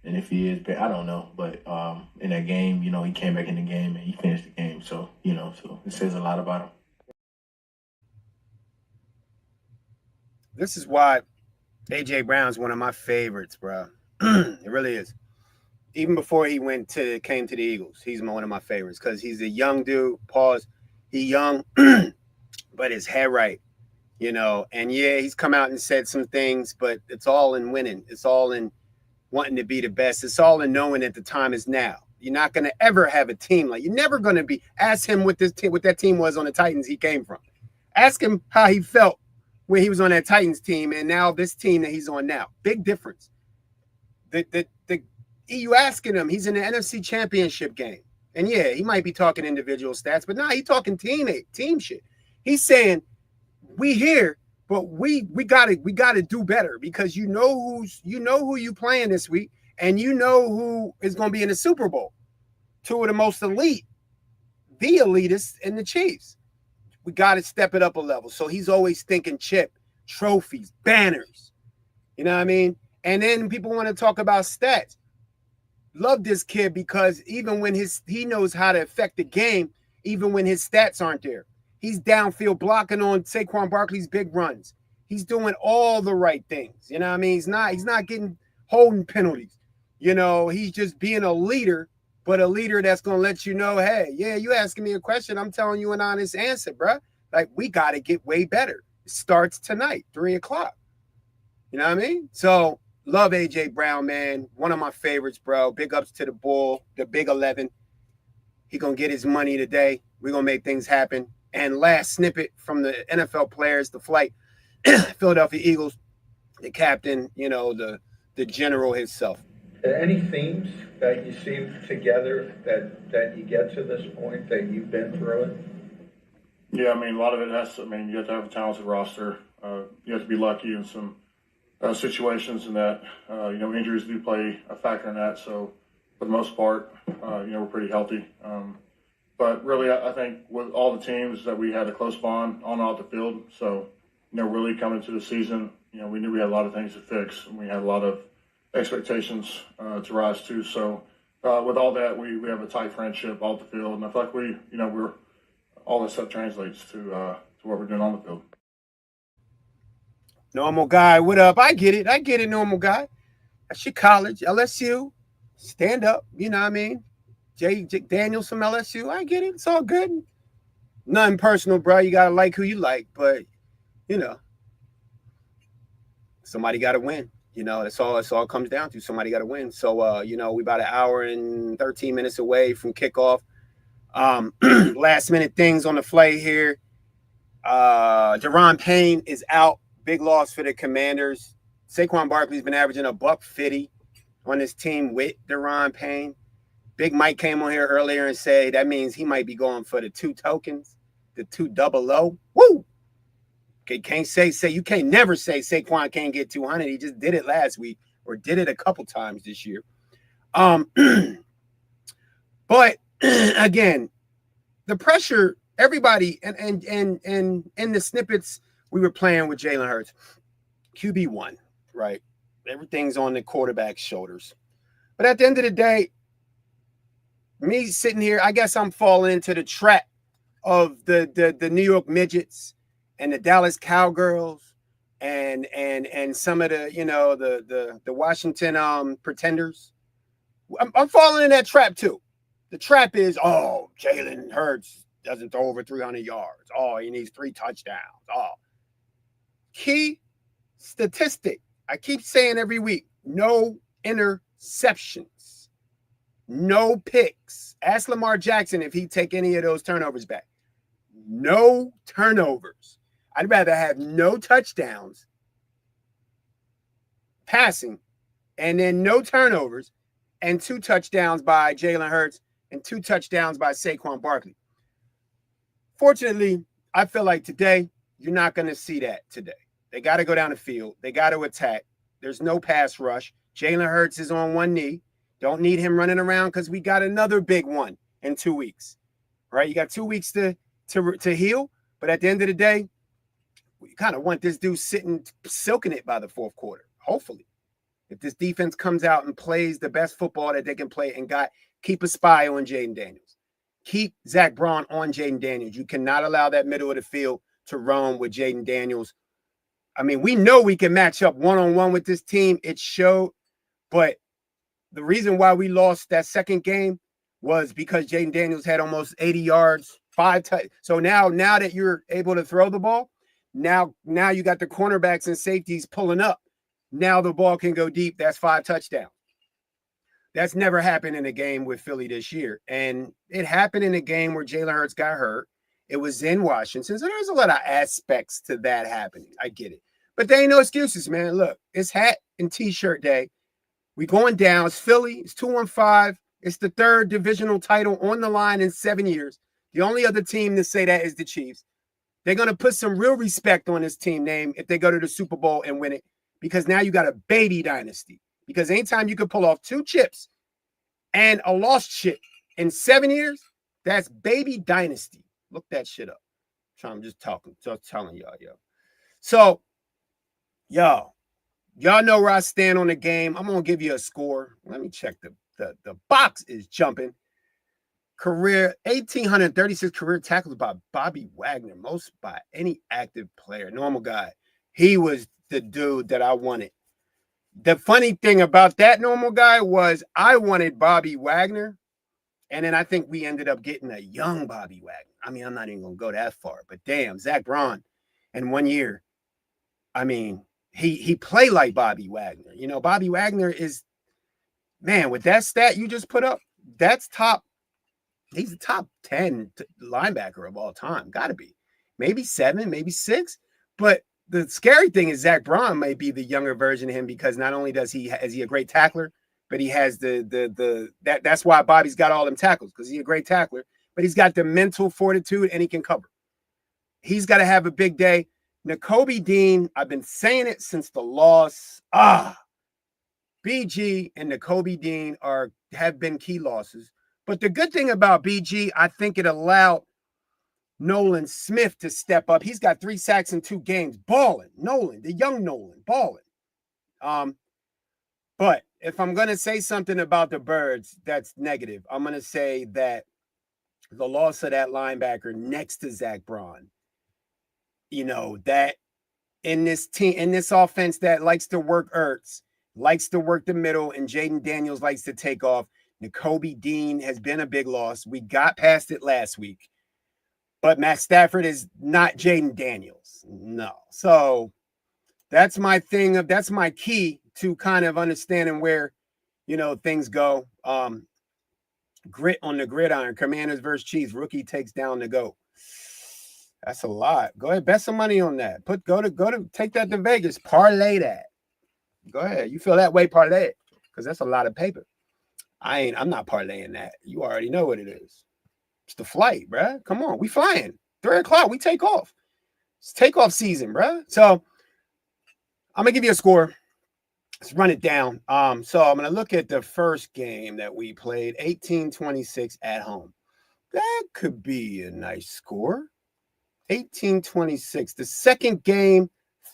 And if he is, I don't know. But in that game, you know, he came back in the game and he finished the game. So, you know, so it says a lot about him. This is why A.J. Brown's one of my favorites, bro. It really is. Even before he came to the Eagles, he's one of my favorites because he's a young dude. Pause. He young, but his head right, you know. And yeah, he's come out and said some things, but it's all in winning. It's all in wanting to be the best. It's all in knowing that the time is now. You're not going to ever have a team like you're never going to be. Ask him what that team was on the Titans he came from. Ask him how he felt when he was on that Titans team and now this team that he's on now. Big difference. You asking him, he's in the NFC Championship game. And yeah, he might be talking individual stats, but he's talking team shit. He's saying, we here, but we gotta do better because you know who you playing this week, and you know who is gonna be in the Super Bowl. Two of the most elite, the elitists, and the Chiefs. We gotta step it up a level. So he's always thinking chip, trophies, banners. You know what I mean? And then people want to talk about stats. Love this kid because even when he knows how to affect the game, even when his stats aren't there. He's downfield blocking on Saquon Barkley's big runs. He's doing all the right things. You know what I mean? He's not getting holding penalties. You know, he's just being a leader, but a leader that's going to let you know, hey, yeah, you asking me a question. I'm telling you an honest answer, bro. Like, we got to get way better. It starts tonight, 3:00. You know what I mean? So, love A.J. Brown, man. One of my favorites, bro. Big ups to the Bull, the Big 11. He going to get his money today. We're going to make things happen. And last snippet from the NFL players, the flight, Philadelphia Eagles, the captain, you know, the general himself. Any themes that you see together that you get to this point that you've been through it? Yeah, I mean, a lot of it you have to have a talented roster. You have to be lucky in some situations in that, injuries do play a factor in that. So for the most part, we're pretty healthy. But really, I think with all the teams that we had a close bond on and off the field. So, really coming to the season, we knew we had a lot of things to fix and we had a lot of expectations to rise to. So with all that, we have a tight friendship off the field. And I feel like we're all this stuff translates to what we're doing on the field. Normal guy, what up? I get it, normal guy. That's your college, LSU, stand up, you know what I mean? Jay Daniels from LSU, I get it, it's all good. Nothing personal, bro, you got to like who you like, but, somebody got to win. That's all it comes down to. Somebody got to win. So, we about an hour and 13 minutes away from kickoff. Last minute things on the flight here. Deron Payne is out. Big loss for the Commanders. Saquon Barkley's been averaging $150 on this team with Deron Payne. Big Mike came on here earlier and said that means he might be going for the 2 tokens, the 200. Woo! Okay, you can't never say Saquon can't get 200. He just did it last week or did it a couple times this year. But again, the pressure, everybody, and in the snippets we were playing with Jalen Hurts, QB1, right? Everything's on the quarterback's shoulders. But at the end of the day, me sitting here, I guess I'm falling into the trap of the New York Midgets and the Dallas Cowgirls and some of the, you know, the Washington pretenders. I'm falling in that trap too. The trap is, oh, Jalen Hurts doesn't throw over 300 yards. Oh, he needs 3 touchdowns. Oh, key statistic. I keep saying every week, no interceptions, no picks. Ask Lamar Jackson if he'd take any of those turnovers back. No turnovers. I'd rather have no touchdowns passing and then no turnovers and 2 touchdowns by Jalen Hurts and 2 touchdowns by Saquon Barkley. Fortunately, I feel like today, you're not going to see that today. They got to go down the field. They got to attack. There's no pass rush. Jalen Hurts is on one knee. Don't need him running around because we got another big one in 2 weeks. Right? You got 2 weeks to heal. But at the end of the day, we kind of want this dude sitting, silking it by the 4th quarter. Hopefully. If this defense comes out and plays the best football that they can play and keep a spy on Jaden Daniels. Keep Zach Braun on Jaden Daniels. You cannot allow that middle of the field to roam with Jaden Daniels. I mean, we know we can match up one-on-one with this team. It showed. But the reason why we lost that second game was because Jaden Daniels had almost 80 yards, 5 touchdowns. So now that you're able to throw the ball, now you got the cornerbacks and safeties pulling up. Now the ball can go deep. That's 5 touchdowns. That's never happened in a game with Philly this year. And it happened in a game where Jalen Hurts got hurt. It was in Washington. So there's a lot of aspects to that happening. I get it. But there ain't no excuses, man. Look, it's hat and T-shirt day. We going down. It's Philly. It's 2-5. It's the 3rd divisional title on the line in 7 years. The only other team to say that is the Chiefs. They're going to put some real respect on this team name if they go to the Super Bowl and win it. Because now you got a baby dynasty. Because anytime you could pull off 2 chips and a lost chip in 7 years, that's baby dynasty. Look that shit up. I'm just telling y'all, yo. So, y'all know where I stand on the game. I'm going to give you a score. Let me check the box is jumping. Career, 1,836 career tackles by Bobby Wagner, most by any active player. Normal guy. He was the dude that I wanted. The funny thing about that normal guy was I wanted Bobby Wagner, and then I think we ended up getting a young Bobby Wagner. I mean, I'm not even going to go that far, but damn, Zach Braun in 1 year, I mean, he played like Bobby Wagner. You know, Bobby Wagner is, man, with that stat you just put up, that's top. He's the top 10 linebacker of all time. Got to be. Maybe 7, maybe 6, but the scary thing is Zach Braun may be the younger version of him because not only is he a great tackler, but he has that's why Bobby's got all them tackles, because he's a great tackler, but he's got the mental fortitude and he can cover. He's got to have a big day. Nakobe Dean, I've been saying it since the loss. BG and Nakobe Dean have been key losses. But the good thing about BG, I think it allowed Nolan Smith to step up. He's got 3 sacks in 2 games. Balling. Nolan, the young Nolan, balling. But if I'm going to say something about the Birds that's negative, I'm going to say that the loss of that linebacker next to Zach Braun, you know, that in this team, in this offense that likes to work Ertz, likes to work the middle, and Jaden Daniels likes to take off, Nakobe Dean has been a big loss. We got past it last week. But Matt Stafford is not Jaden Daniels. No. So that's my thing. That's my key to kind of understanding where, you know, things go. Grit on the gridiron. Commanders versus Chiefs. Rookie takes down the GOAT. That's a lot. Go ahead, bet some money on that. Go to take that to Vegas. Parlay that. Go ahead. You feel that way, parlay it. Because that's a lot of paper. I'm not parlaying that. You already know what it is. It's the flight, bruh. Come on. We flying. 3 o'clock. We take off. It's takeoff season, bruh. So I'm going to give you a score. Let's run it down. So I'm going to look at the first game that we played, 18-26 at home. That could be a nice score. 18-26. The second game,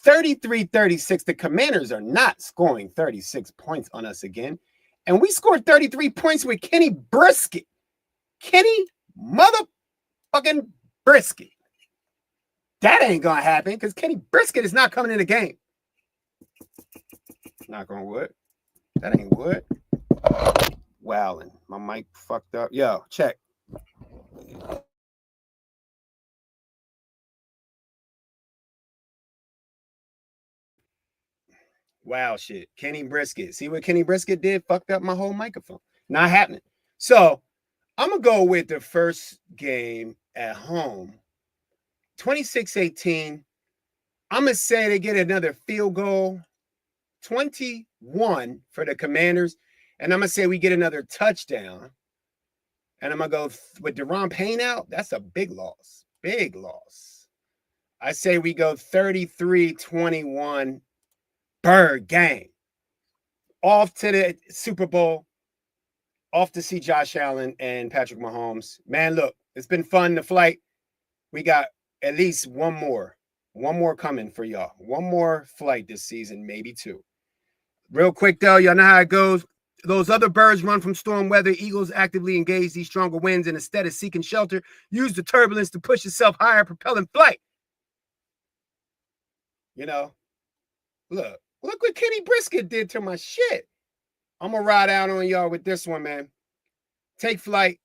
33-36. The Commanders are not scoring 36 points on us again. And we scored 33 points with Kenny Brisket. Kenny motherfucking Brisket. That ain't gonna happen because Kenny Brisket is not coming in the game. Knock on wood. That ain't wood. Wow, and my mic fucked up. Yo, check. Wow, shit. Kenny Brisket. See what Kenny Brisket did? Fucked up my whole microphone. Not happening. So I'm going to go with the first game at home. 26-18. I'm going to say they get another field goal. 21 for the Commanders. And I'm going to say we get another touchdown. And I'm going to go with Deron Payne out. That's a big loss. Big loss. I say we go 33-21. Bird gang. Off to the Super Bowl. Off to see Josh Allen and Patrick Mahomes. Man, look, it's been fun, the flight. We got at least one more coming for y'all. One more flight this season, maybe two. Real quick, though, y'all know how it goes. Those other birds run from storm weather. Eagles actively engage these stronger winds, and instead of seeking shelter, use the turbulence to push yourself higher, propelling flight. You know, look what Kenny Brisket did to my shit. I'm going to ride out on y'all with this one, man. Take flight.